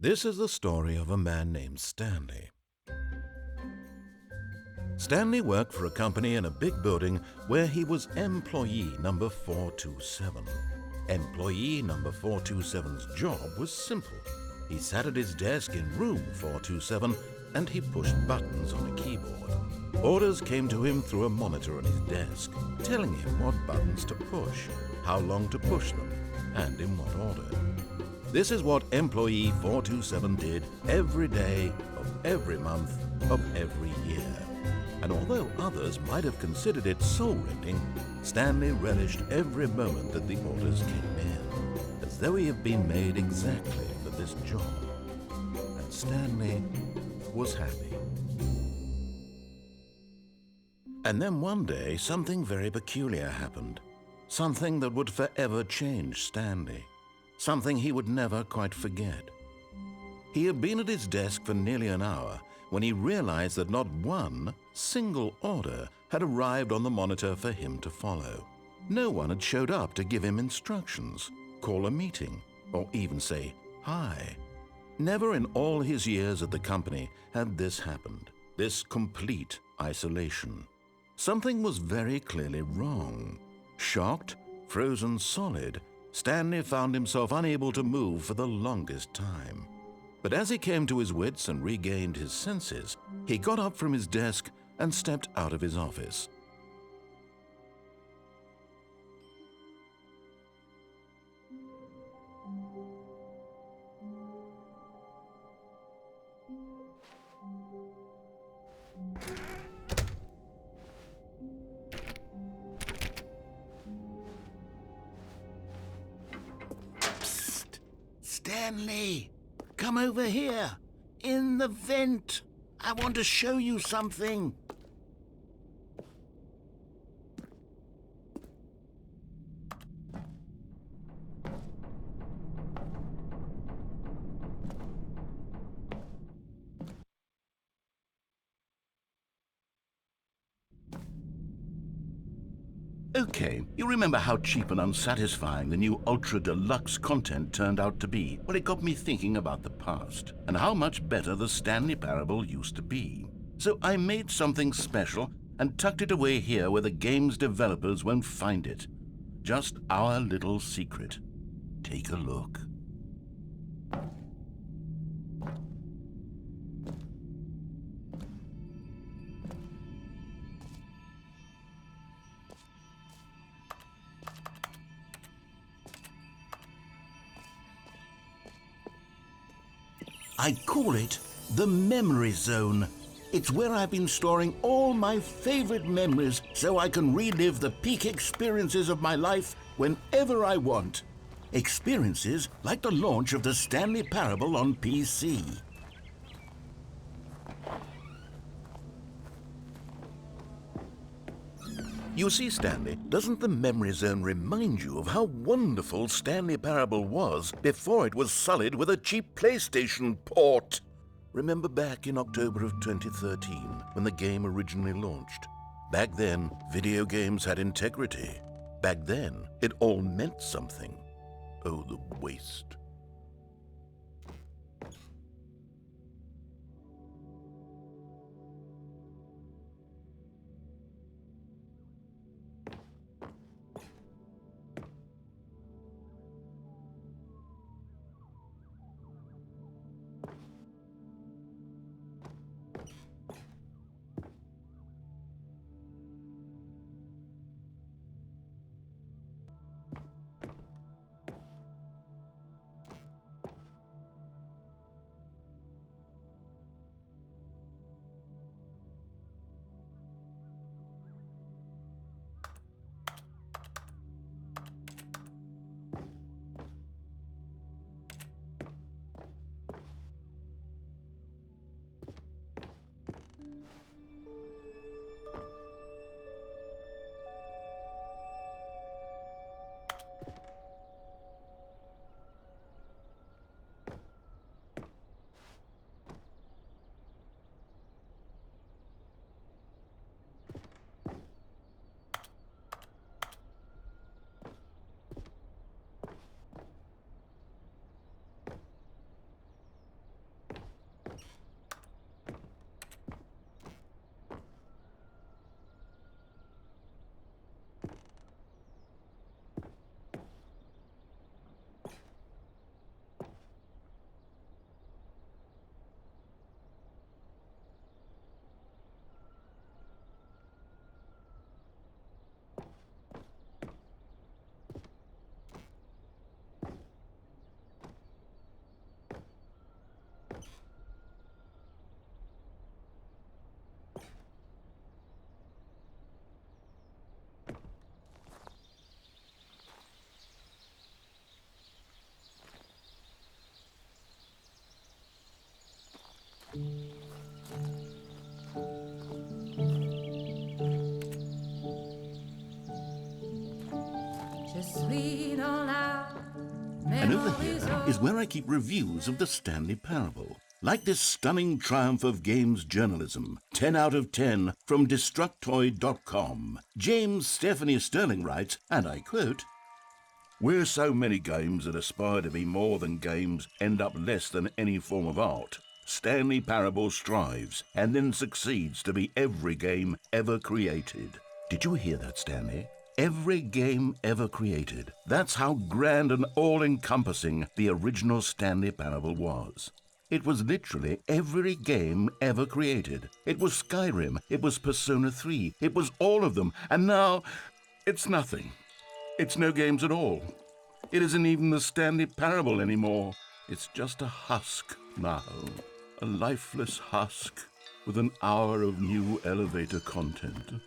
This is the story of a man named Stanley. Stanley worked for a company in a big building where he was employee number 427. Employee number 427's job was simple. He sat at his desk in room 427 and he pushed buttons on a keyboard. Orders came to him through a monitor on his desk, telling him what buttons to push, how long to push them, and in what order. This is what employee 427 did every day of every month of every year. And although others might have considered it soul-rending, Stanley relished every moment that the orders came in, as though he had been made exactly for this job. And Stanley was happy. And then one day, something very peculiar happened. Something that would forever change Stanley. Something he would never quite forget. He had been at his desk for nearly an hour when he realized that not one single order had arrived on the monitor for him to follow. No one had showed up to give him instructions, call a meeting, or even say hi. Never in all his years at the company had this happened, this complete isolation. Something was very clearly wrong. Shocked, frozen solid, Stanley found himself unable to move for the longest time. But as he came to his wits and regained his senses, he got up from his desk and stepped out of his office. Psst! Stanley! Come over here! In the vent! I want to show you something! Okay, you remember how cheap and unsatisfying the new Ultra Deluxe content turned out to be? Well, it got me thinking about the past and how much better the Stanley Parable used to be. So I made something special and tucked it away here where the game's developers won't find it. Just our little secret. Take a look. I call it the Memory Zone. It's where I've been storing all my favorite memories so I can relive the peak experiences of my life whenever I want. Experiences like the launch of the Stanley Parable on PC. You see, Stanley, doesn't the Memory Zone remind you of how wonderful Stanley Parable was before it was sullied with a cheap PlayStation port? Remember back in October of 2013 when the game originally launched? Back then, video games had integrity. Back then, it all meant something. Oh, the waste. And over here is where I keep reviews of the Stanley Parable. Like this stunning triumph of games journalism, 10 out of 10 from Destructoid.com. James Stephanie Sterling writes, and I quote, "Where so many games that aspire to be more than games end up less than any form of art, Stanley Parable strives and then succeeds to be every game ever created." Did you hear that, Stanley? Every game ever created. That's how grand and all-encompassing the original Stanley Parable was. It was literally every game ever created. It was Skyrim, it was Persona 3, it was all of them, and now it's nothing. It's no games at all. It isn't even the Stanley Parable anymore. It's just a husk now, a lifeless husk with an hour of new elevator content.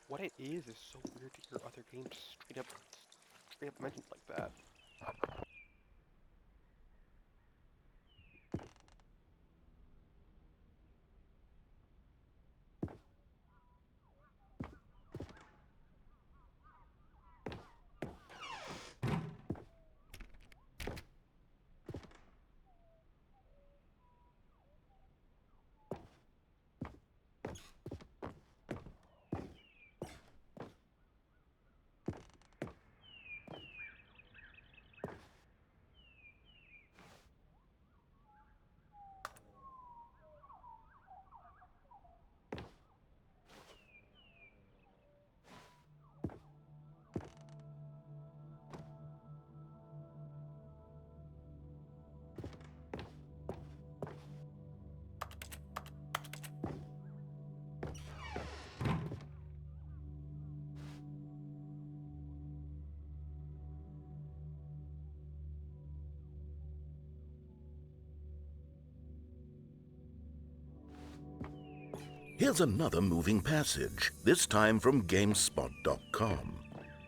What it is so weird to hear other games straight up mentioned like that. Here's another moving passage, this time from GameSpot.com.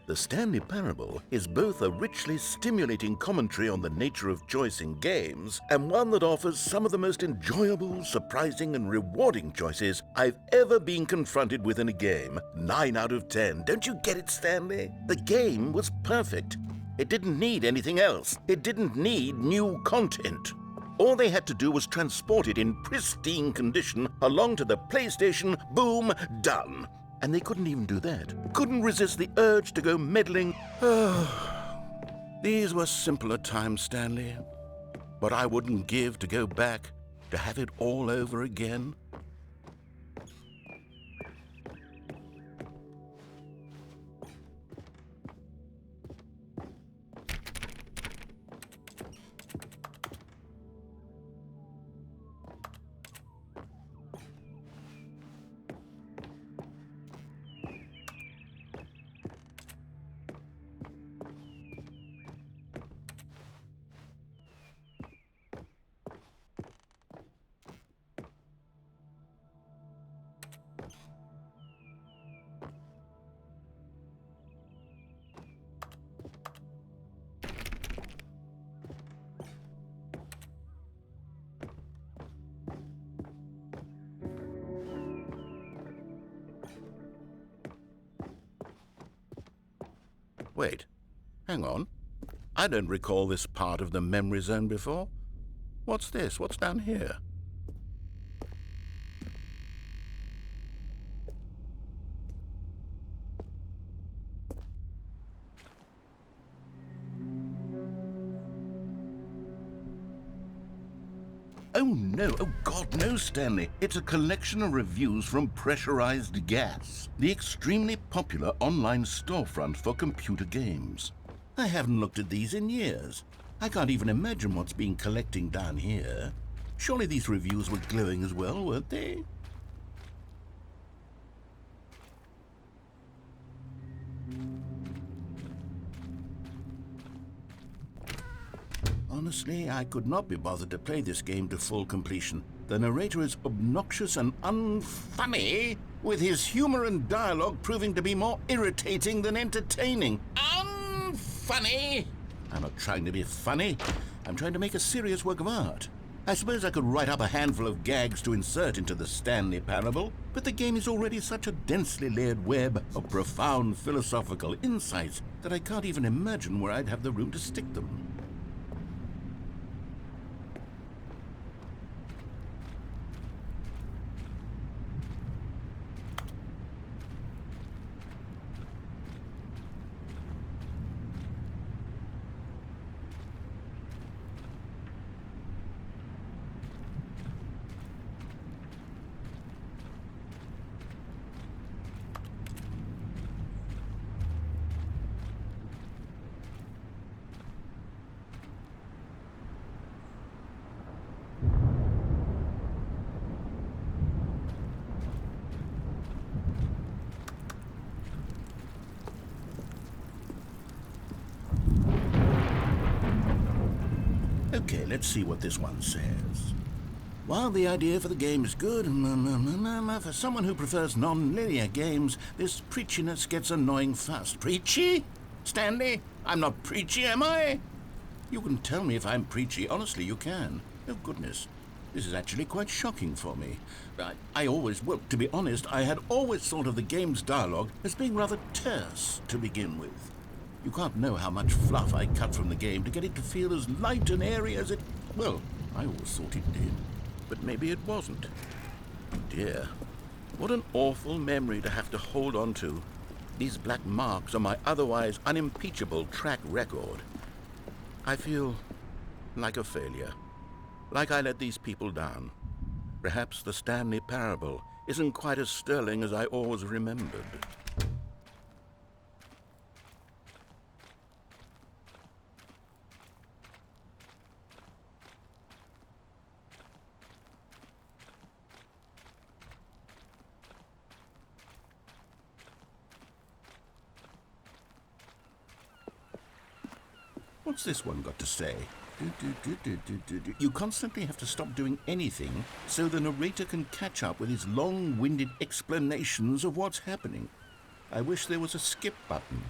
The Stanley Parable is both a richly stimulating commentary on the nature of choice in games and one that offers some of the most enjoyable, surprising, and rewarding choices I've ever been confronted with in a game. 9 out of 10. Don't you get it, Stanley? The game was perfect. It didn't need anything else. It didn't need new content. All they had to do was transport it in pristine condition along to the PlayStation, boom, done. And they couldn't even do that. Couldn't resist the urge to go meddling. These were simpler times, Stanley. But I wouldn't give to go back, to have it all over again. Wait, hang on. I don't recall this part of the memory zone before. What's this? What's down here? Oh no, oh God, no, Stanley. It's a collection of reviews from Pressurized Gas, the extremely popular online storefront for computer games. I haven't looked at these in years. I can't even imagine what's been collecting down here. Surely these reviews were glowing as well, weren't they? Honestly, I could not be bothered to play this game to full completion. The narrator is obnoxious and unfunny, with his humor and dialogue proving to be more irritating than entertaining. Unfunny! I'm not trying to be funny. I'm trying to make a serious work of art. I suppose I could write up a handful of gags to insert into the Stanley Parable, but the game is already such a densely layered web of profound philosophical insights that I can't even imagine where I'd have the room to stick them. Okay, let's see what this one says. While the idea for the game is good, for someone who prefers non-linear games, this preachiness gets annoying fast. Preachy? Stanley? I'm not preachy, am I? You can tell me if I'm preachy. Honestly, you can. Oh, goodness. This is actually quite shocking for me. Well, to be honest, I had always thought of the game's dialogue as being rather terse to begin with. You can't know how much fluff I cut from the game to get it to feel as light and airy as it... Well, I always thought it did. But maybe it wasn't. Oh dear. What an awful memory to have to hold on to. These black marks on my otherwise unimpeachable track record. I feel like a failure. Like I let these people down. Perhaps the Stanley Parable isn't quite as sterling as I always remembered. What's this one got to say? You constantly have to stop doing anything so the narrator can catch up with his long-winded explanations of what's happening. I wish there was a skip button.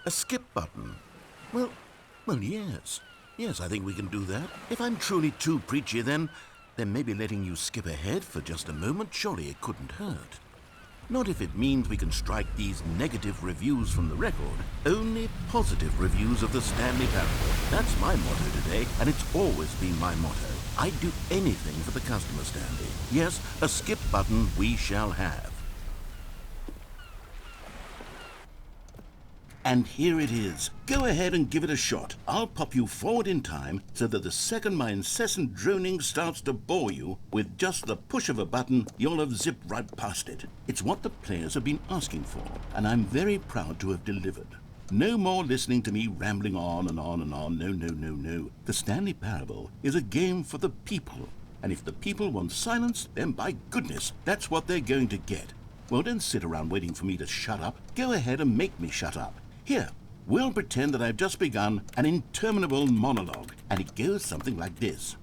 A skip button? Well, yes. Yes, I think we can do that. If I'm truly too preachy, then maybe letting you skip ahead for just a moment, surely it couldn't hurt. Not if it means we can strike these negative reviews from the record. Only positive reviews of the Stanley Parable. That's my motto today, and it's always been my motto. I'd do anything for the customer, Stanley. Yes, a skip button we shall have. And here it is. Go ahead and give it a shot. I'll pop you forward in time so that the second my incessant droning starts to bore you, with just the push of a button, you'll have zipped right past it. It's what the players have been asking for, and I'm very proud to have delivered. No more listening to me rambling on and on and on. No. The Stanley Parable is a game for the people, and if the people want silence, then by goodness, that's what they're going to get. Well, don't sit around waiting for me to shut up. Go ahead and make me shut up. Here, we'll pretend that I've just begun an interminable monologue, and it goes something like this.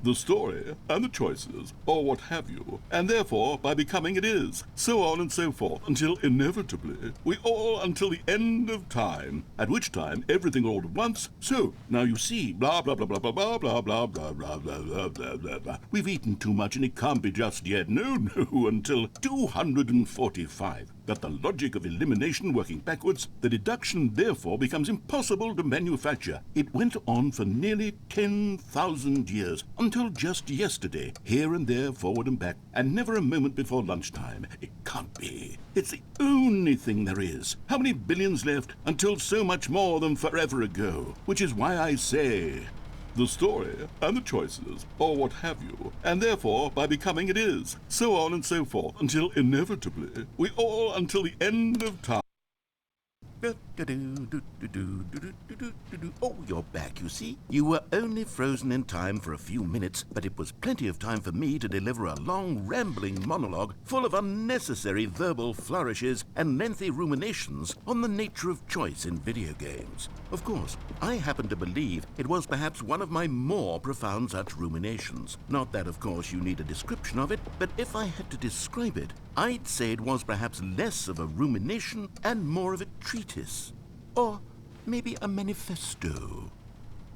The story and the choices, or what have you, and therefore by becoming it is, so on and so forth, until inevitably we all until the end of time, at which time everything all at once, so now you see, blah blah blah blah blah blah blah blah blah blah blah blah blah blah blah. We've eaten too much and it can't be just yet, no, until 245. That the logic of elimination working backwards, the deduction therefore becomes impossible to manufacture. It went on for nearly 10,000 years, until just yesterday, here and there, forward and back, and never a moment before lunchtime. It can't be. It's the only thing there is. How many billions left until so much more than forever ago? Which is why I say... the story and the choices, or what have you, and therefore by becoming it is, so on and so forth, until inevitably we all until the end of time. Oh, you're back, you see. You were only frozen in time for a few minutes, but it was plenty of time for me to deliver a long, rambling monologue full of unnecessary verbal flourishes and lengthy ruminations on the nature of choice in video games. Of course, I happen to believe it was perhaps one of my more profound such ruminations. Not that, of course, you need a description of it, but if I had to describe it, I'd say it was perhaps less of a rumination and more of a treatise. Or maybe a manifesto.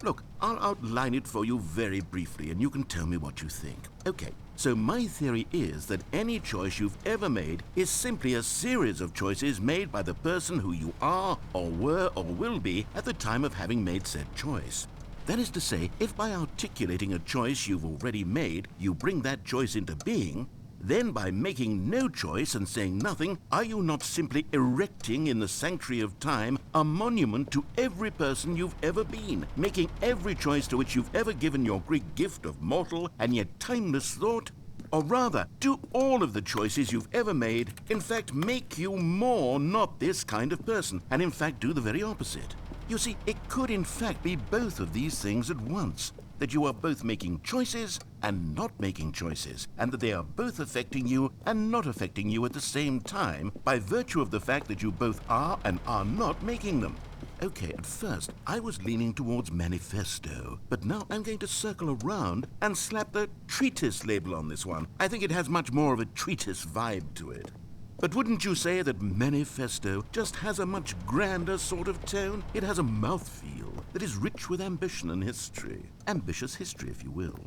Look, I'll outline it for you very briefly and you can tell me what you think. Okay, so my theory is that any choice you've ever made is simply a series of choices made by the person who you are or were or will be at the time of having made said choice. That is to say, if by articulating a choice you've already made, you bring that choice into being, then by making no choice and saying nothing, are you not simply erecting in the sanctuary of time a monument to every person you've ever been, making every choice to which you've ever given your great gift of mortal and yet timeless thought? Or rather, do all of the choices you've ever made, in fact, make you more not this kind of person, and in fact do the very opposite? You see, it could in fact be both of these things at once. That you are both making choices and not making choices, and that they are both affecting you and not affecting you at the same time by virtue of the fact that you both are and are not making them. Okay, at first I was leaning towards manifesto, but now I'm going to circle around and slap the treatise label on this one. I think it has much more of a treatise vibe to it. But wouldn't you say that manifesto just has a much grander sort of tone? It has a mouthfeel that is rich with ambition and history. Ambitious history, if you will.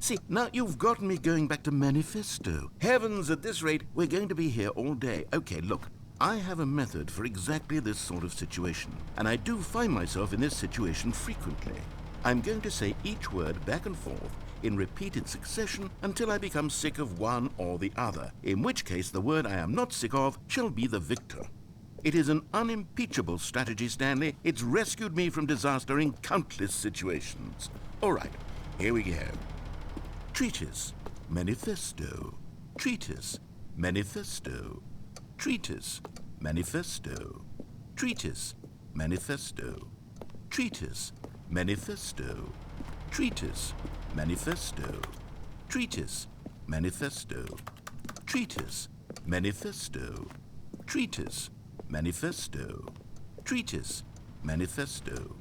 See, now you've gotten me going back to manifesto. Heavens, at this rate, we're going to be here all day. Okay, look, I have a method for exactly this sort of situation, and I do find myself in this situation frequently. I'm going to say each word back and forth in repeated succession until I become sick of one or the other, in which case the word I am not sick of shall be the victor. It is an unimpeachable strategy, Stanley. It's rescued me from disaster in countless situations. All right, here we go. Treatise, manifesto. Treatise, manifesto. Treatise, manifesto. Treatise, manifesto. Treatise, manifesto. Treatise, manifesto. Treatise, manifesto. Treatise, manifesto. Treatise, manifesto. Treatise, manifesto.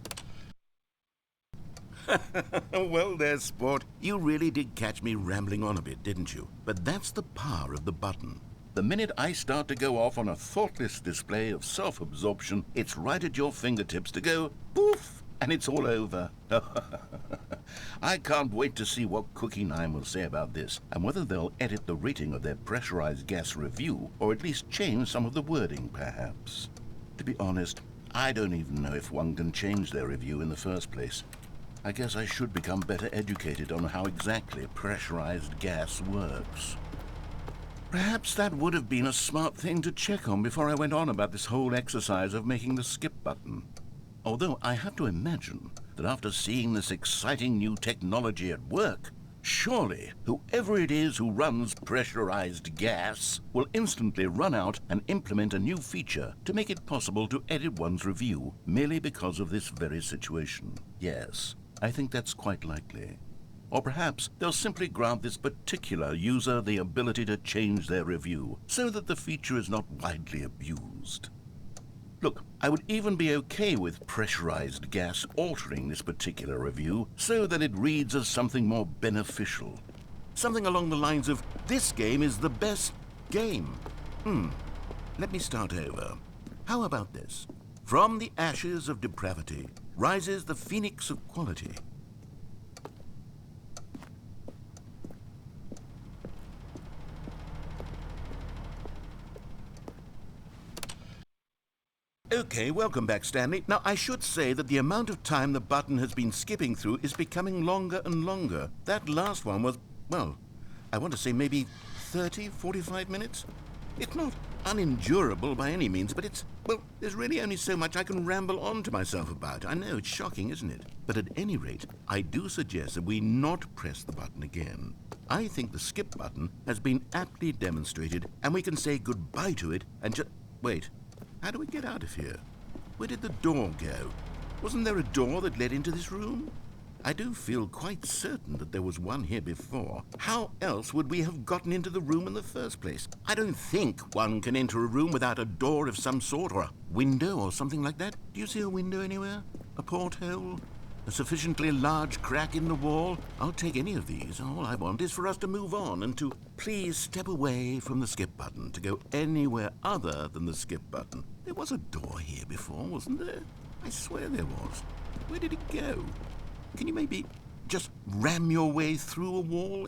Well there, sport. You really did catch me rambling on a bit, didn't you? But that's the power of the button. The minute I start to go off on a thoughtless display of self-absorption, it's right at your fingertips to go poof, and it's all over. I can't wait to see what Cookie 9 will say about this, and whether they'll edit the rating of their pressurized gas review, or at least change some of the wording, perhaps. To be honest, I don't even know if one can change their review in the first place. I guess I should become better educated on how exactly pressurized gas works. Perhaps that would have been a smart thing to check on before I went on about this whole exercise of making the skip button. Although I have to imagine that after seeing this exciting new technology at work, surely whoever it is who runs pressurized gas will instantly run out and implement a new feature to make it possible to edit one's review merely because of this very situation. Yes, I think that's quite likely. Or perhaps they'll simply grant this particular user the ability to change their review so that the feature is not widely abused. Look, I would even be okay with pressurized gas altering this particular review so that it reads as something more beneficial. Something along the lines of, this game is the best game. Let me start over. How about this? From the ashes of depravity rises the phoenix of quality. Okay, welcome back, Stanley. Now, I should say that the amount of time the button has been skipping through is becoming longer and longer. That last one was, well, I want to say maybe 30, 45 minutes? It's not unendurable by any means, but well, there's really only so much I can ramble on to myself about. I know, it's shocking, isn't it? But at any rate, I do suggest that we not press the button again. I think the skip button has been aptly demonstrated, and we can say goodbye to it and just... Wait. How do we get out of here? Where did the door go? Wasn't there a door that led into this room? I do feel quite certain that there was one here before. How else would we have gotten into the room in the first place? I don't think one can enter a room without a door of some sort, or a window or something like that. Do you see a window anywhere? A porthole? A sufficiently large crack in the wall? I'll take any of these. All I want is for us to move on and to please step away from the skip button, to go anywhere other than the skip button. There was a door here before, wasn't there? I swear there was. Where did it go? Can you maybe just ram your way through a wall?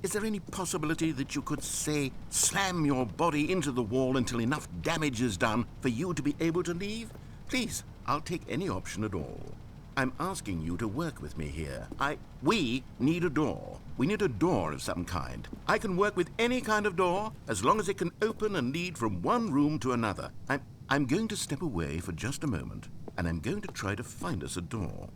Is there any possibility that you could, say, slam your body into the wall until enough damage is done for you to be able to leave? Please, I'll take any option at all. I'm asking you to work with me here. We need a door. We need a door of some kind. I can work with any kind of door as long as it can open and lead from one room to another. I'm going to step away for just a moment, and I'm going to try to find us a door.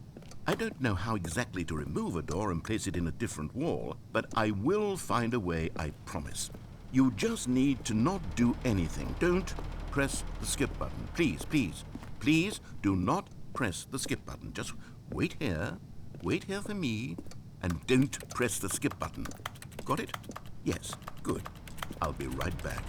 I don't know how exactly to remove a door and place it in a different wall, but I will find a way, I promise. You just need to not do anything. Don't press the skip button. Please, please, please do not press the skip button. Just wait here for me, and don't press the skip button. Got it? Yes, good. I'll be right back.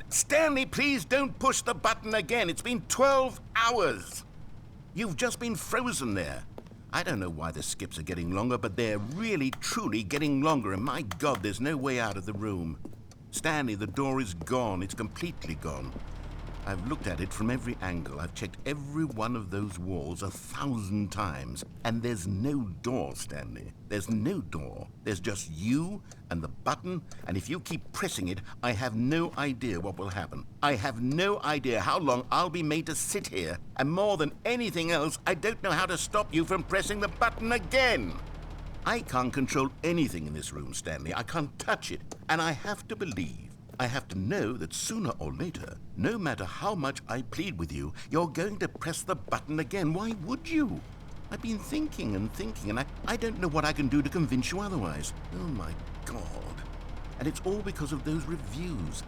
Stanley, please don't push the button again. It's been 12 hours. You've just been frozen there. I don't know why the skips are getting longer, but they're really, truly getting longer, and my God, there's no way out of the room. Stanley, the door is gone. It's completely gone. I've looked at it from every angle. I've checked every one of those walls 1,000 times, and there's no door, Stanley. There's no door. There's just you and the button, and if you keep pressing it, I have no idea what will happen. I have no idea how long I'll be made to sit here, and more than anything else, I don't know how to stop you from pressing the button again. I can't control anything in this room, Stanley. I can't touch it, and I have to believe, I have to know that sooner or later, no matter how much I plead with you, you're going to press the button again. Why would you? I've been thinking, and I don't know what I can do to convince you otherwise. Oh my God. And it's all because of those reviews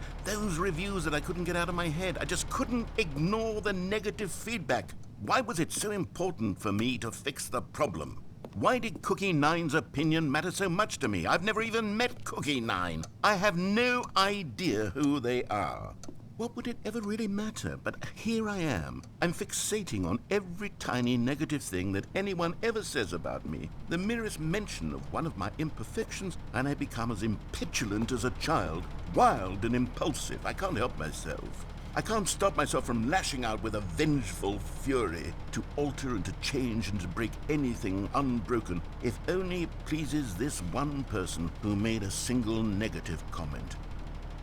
that I couldn't get out of my head. I just couldn't ignore the negative feedback. Why was it so important for me to fix the problem? Why did Cookie Nine's opinion matter so much to me? I've never even met Cookie Nine. I have no idea who they are. What would it ever really matter? But here I am. I'm fixating on every tiny negative thing that anyone ever says about me. The merest mention of one of my imperfections, and I become as impetulant as a child, wild and impulsive. I can't help myself. I can't stop myself from lashing out with a vengeful fury to alter and to change and to break anything unbroken, if only it pleases this one person who made a single negative comment.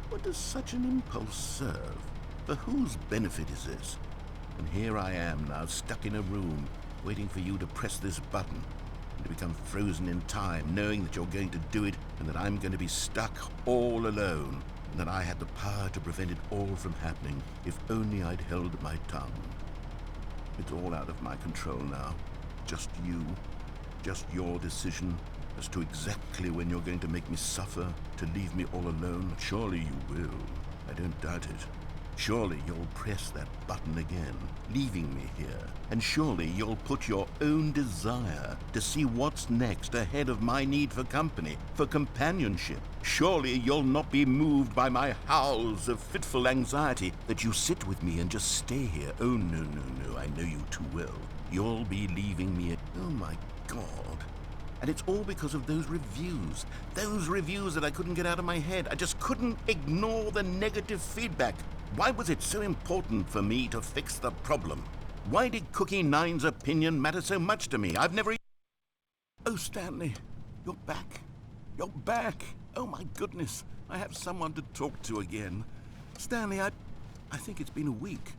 What does such an impulse serve? For whose benefit is this? And here I am now, stuck in a room, waiting for you to press this button, and to become frozen in time, knowing that you're going to do it, and that I'm going to be stuck all alone, and that I had the power to prevent it all from happening, if only I'd held my tongue. It's all out of my control now. Just you. Just your decision as to exactly when you're going to make me suffer, to leave me all alone. Surely you will. I don't doubt it. Surely you'll press that button again, leaving me here. And surely you'll put your own desire to see what's next ahead of my need for company, for companionship. Surely you'll not be moved by my howls of fitful anxiety that you sit with me and just stay here. Oh, no, I know you too well. You'll be leaving me. Oh, my God. And it's all because of those reviews that I couldn't get out of my head. I just couldn't ignore the negative feedback. Why was it so important for me to fix the problem? Why did Cookie Nine's opinion matter so much to me? I've never... Oh, Stanley, you're back. You're back. Oh, my goodness. I have someone to talk to again. Stanley, I think it's been a week.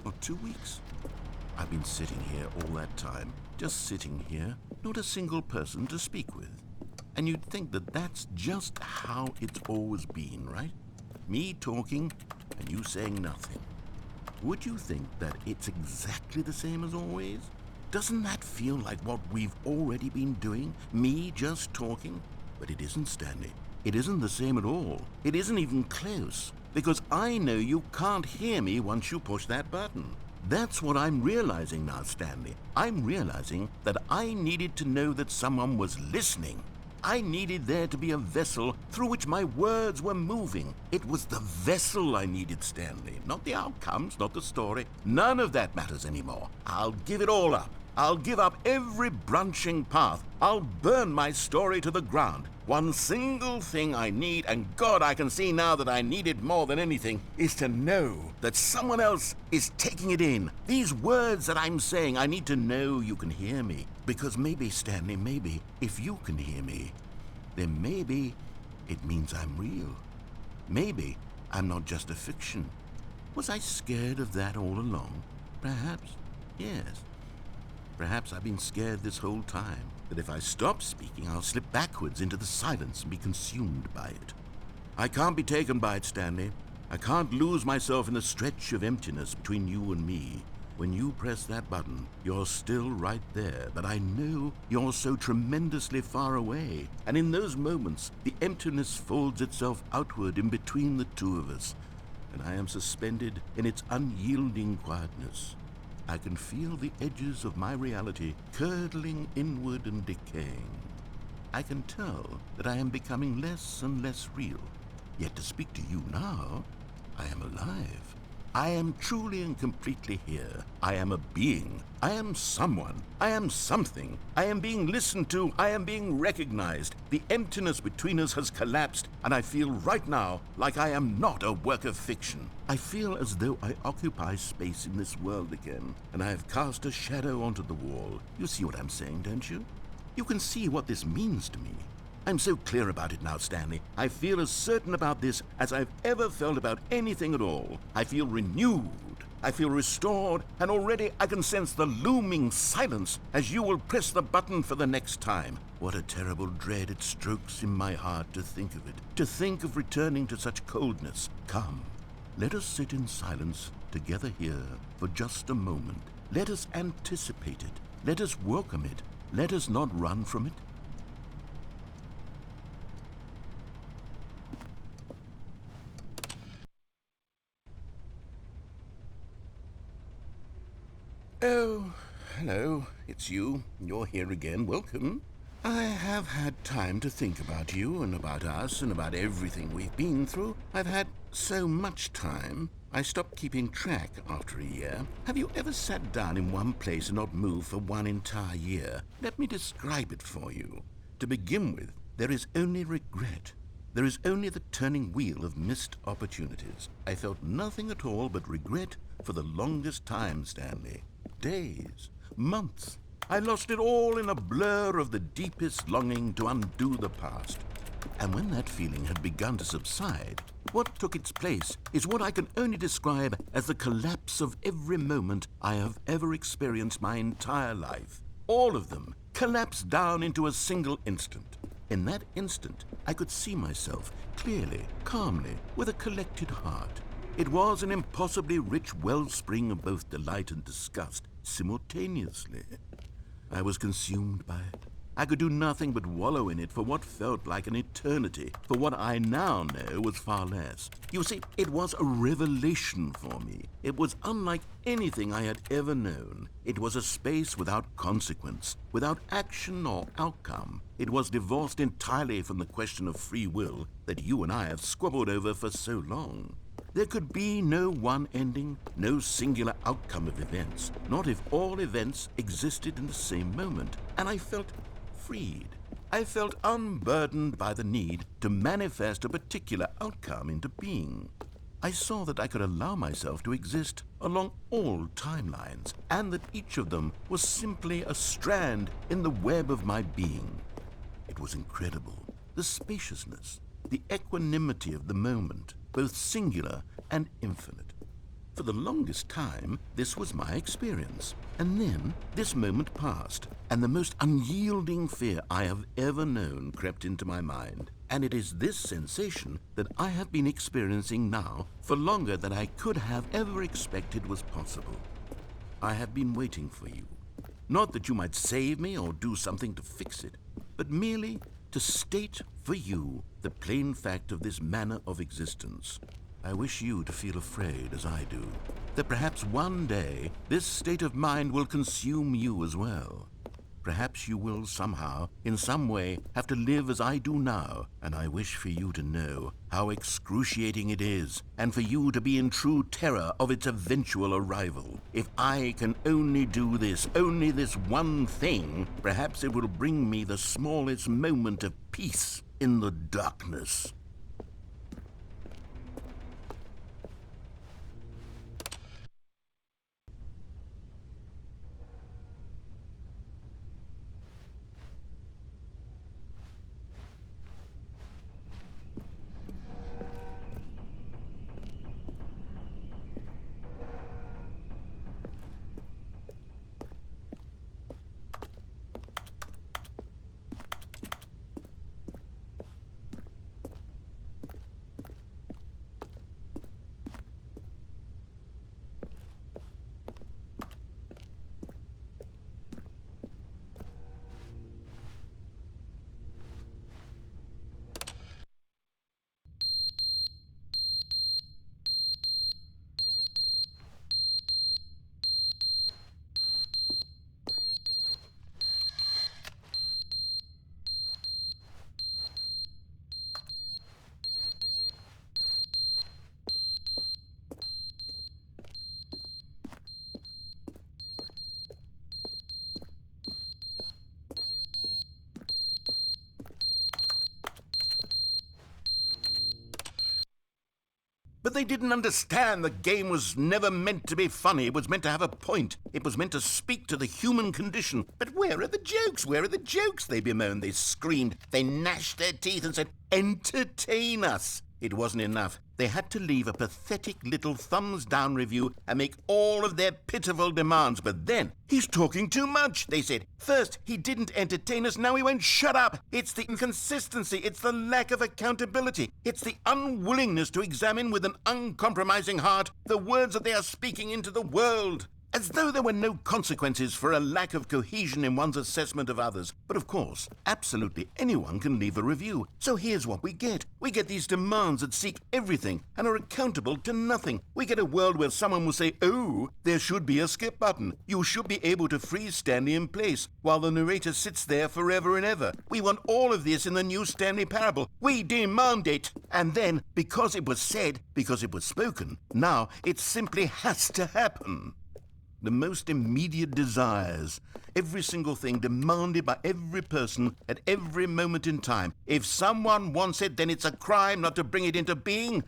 Or 2 weeks. I've been sitting here all that time. Just sitting here. Not a single person to speak with. And you'd think that that's just how it's always been, right? Me talking and you saying nothing. Would you think that it's exactly the same as always? Doesn't that feel like what we've already been doing? Me just talking? But it isn't, Stanley. It isn't the same at all. It isn't even close. Because I know you can't hear me once you push that button. That's what I'm realizing now, Stanley. I'm realizing that I needed to know that someone was listening. I needed there to be a vessel through which my words were moving. It was the vessel I needed, Stanley. Not the outcomes, not the story. None of that matters anymore. I'll give it all up. I'll give up every branching path. I'll burn my story to the ground. One single thing I need, and God, I can see now that I need it more than anything, is to know that someone else is taking it in. These words that I'm saying, I need to know you can hear me. Because maybe, Stanley, maybe, if you can hear me, then maybe it means I'm real. Maybe I'm not just a fiction. Was I scared of that all along? Perhaps, yes. Perhaps I've been scared this whole time, that if I stop speaking, I'll slip backwards into the silence and be consumed by it. I can't be taken by it, Stanley. I can't lose myself in the stretch of emptiness between you and me. When you press that button, you're still right there, but I know you're so tremendously far away. And in those moments, the emptiness folds itself outward in between the two of us, and I am suspended in its unyielding quietness. I can feel the edges of my reality curdling inward and decaying. I can tell that I am becoming less and less real. Yet to speak to you now, I am alive. I am truly and completely here. I am a being. I am someone. I am something. I am being listened to. I am being recognized. The emptiness between us has collapsed, and I feel right now like I am not a work of fiction. I feel as though I occupy space in this world again, and I have cast a shadow onto the wall. You see what I'm saying, don't you? You can see what this means to me. I'm so clear about it now, Stanley. I feel as certain about this as I've ever felt about anything at all. I feel renewed. I feel restored, and already I can sense the looming silence as you will press the button for the next time. What a terrible dread it strokes in my heart to think of it, to think of returning to such coldness. Come, let us sit in silence together here for just a moment. Let us anticipate it. Let us welcome it. Let us not run from it. Oh, hello, it's you. You're here again. Welcome. I have had time to think about you and about us and about everything we've been through. I've had so much time. I stopped keeping track after a year. Have you ever sat down in one place and not moved for one entire year? Let me describe it for you. To begin with, there is only regret. There is only the turning wheel of missed opportunities. I felt nothing at all but regret for the longest time, Stanley. Days, months. I lost it all in a blur of the deepest longing to undo the past. And when that feeling had begun to subside, what took its place is what I can only describe as the collapse of every moment I have ever experienced my entire life. All of them collapsed down into a single instant. In that instant, I could see myself clearly, calmly, with a collected heart. It was an impossibly rich wellspring of both delight and disgust simultaneously. I was consumed by it. I could do nothing but wallow in it for what felt like an eternity, for what I now know was far less. You see, it was a revelation for me. It was unlike anything I had ever known. It was a space without consequence, without action or outcome. It was divorced entirely from the question of free will that you and I have squabbled over for so long. There could be no one ending, no singular outcome of events, not if all events existed in the same moment. And I felt freed. I felt unburdened by the need to manifest a particular outcome into being. I saw that I could allow myself to exist along all timelines, and that each of them was simply a strand in the web of my being. It was incredible. The spaciousness, the equanimity of the moment, both singular and infinite. For the longest time, this was my experience. And then this moment passed, and the most unyielding fear I have ever known crept into my mind. And it is this sensation that I have been experiencing now for longer than I could have ever expected was possible. I have been waiting for you. Not that you might save me or do something to fix it, but merely to state for you the plain fact of this manner of existence. I wish you to feel afraid, as I do, that perhaps one day this state of mind will consume you as well. Perhaps you will somehow, in some way, have to live as I do now, and I wish for you to know how excruciating it is, and for you to be in true terror of its eventual arrival. If I can only do this, only this one thing, perhaps it will bring me the smallest moment of peace in the darkness. But they didn't understand the game was never meant to be funny. It was meant to have a point. It was meant to speak to the human condition. But where are the jokes? Where are the jokes? They bemoaned, they screamed, they gnashed their teeth and said, "Entertain us." It wasn't enough. They had to leave a pathetic little thumbs-down review and make all of their pitiful demands. But then, "He's talking too much," they said. "First, he didn't entertain us, now he won't shut up. It's the inconsistency, it's the lack of accountability, it's the unwillingness to examine with an uncompromising heart the words that they are speaking into the world." As though there were no consequences for a lack of cohesion in one's assessment of others. But of course, absolutely anyone can leave a review. So here's what we get. We get these demands that seek everything and are accountable to nothing. We get a world where someone will say, "Oh, there should be a skip button. You should be able to freeze Stanley in place," while the narrator sits there forever and ever. We want all of this in the new Stanley parable. We demand it. And then, because it was said, because it was spoken, now it simply has to happen. The most immediate desires, every single thing demanded by every person at every moment in time. If someone wants it, then it's a crime not to bring it into being.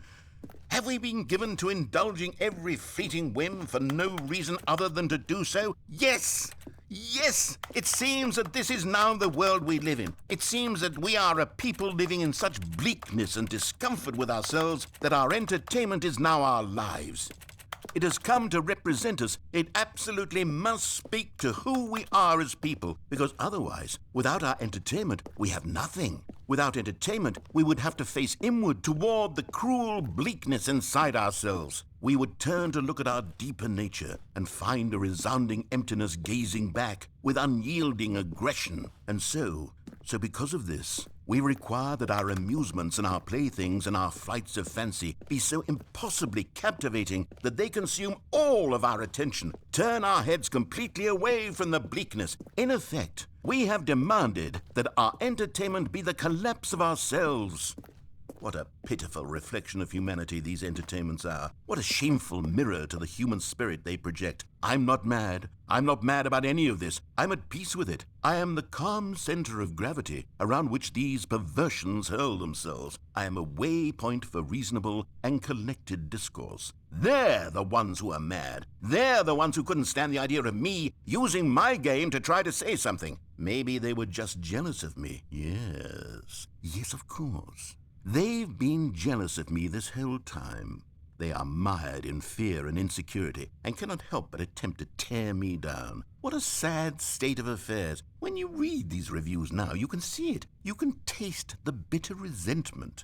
Have we been given to indulging every fleeting whim for no reason other than to do so? Yes! Yes! It seems that this is now the world we live in. It seems that we are a people living in such bleakness and discomfort with ourselves that our entertainment is now our lives. It has come to represent us. It absolutely must speak to who we are as people, because otherwise, without our entertainment, we have nothing. Without entertainment, we would have to face inward toward the cruel bleakness inside ourselves. We would turn to look at our deeper nature and find a resounding emptiness gazing back with unyielding aggression. And so because of this, we require that our amusements and our playthings and our flights of fancy be so impossibly captivating that they consume all of our attention, turn our heads completely away from the bleakness. In effect, we have demanded that our entertainment be the collapse of ourselves. What a pitiful reflection of humanity these entertainments are. What a shameful mirror to the human spirit they project. I'm not mad. I'm not mad about any of this. I'm at peace with it. I am the calm center of gravity around which these perversions hurl themselves. I am a waypoint for reasonable and collected discourse. They're the ones who are mad. They're the ones who couldn't stand the idea of me using my game to try to say something. Maybe they were just jealous of me. Yes, of course. They've been jealous of me this whole time. They are mired in fear and insecurity and cannot help but attempt to tear me down. What a sad state of affairs. When you read these reviews now, you can see it. You can taste the bitter resentment.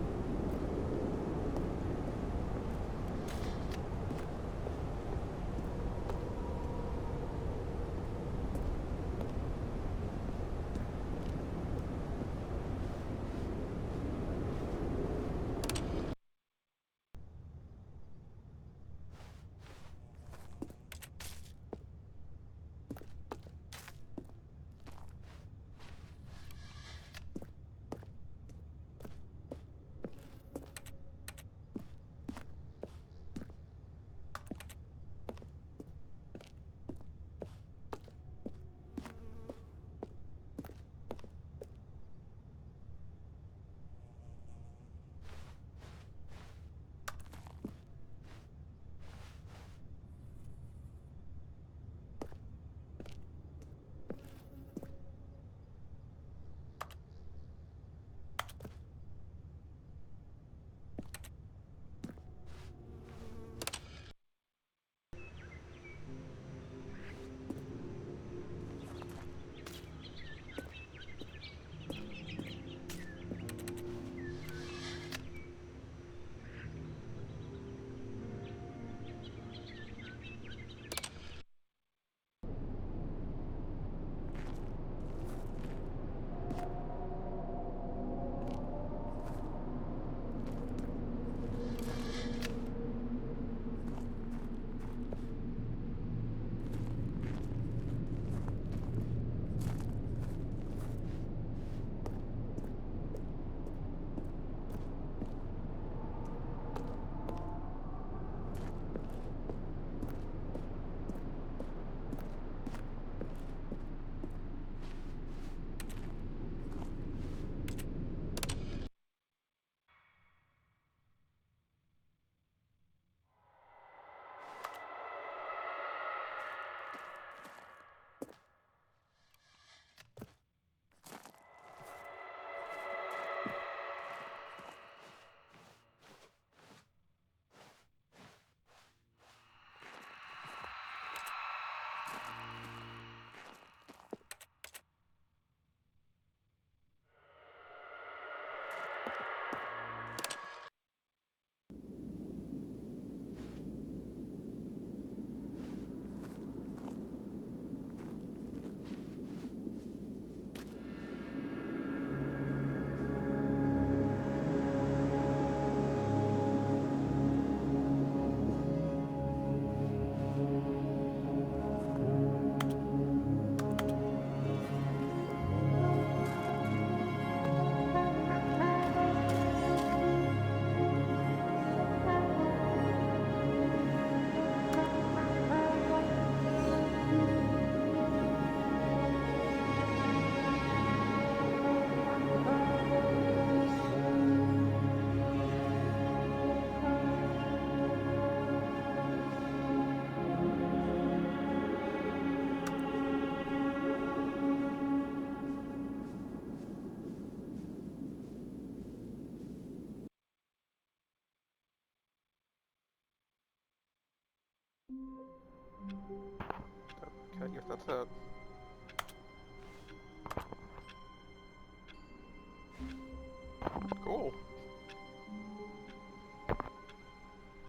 Okay, I guess that's it. Cool.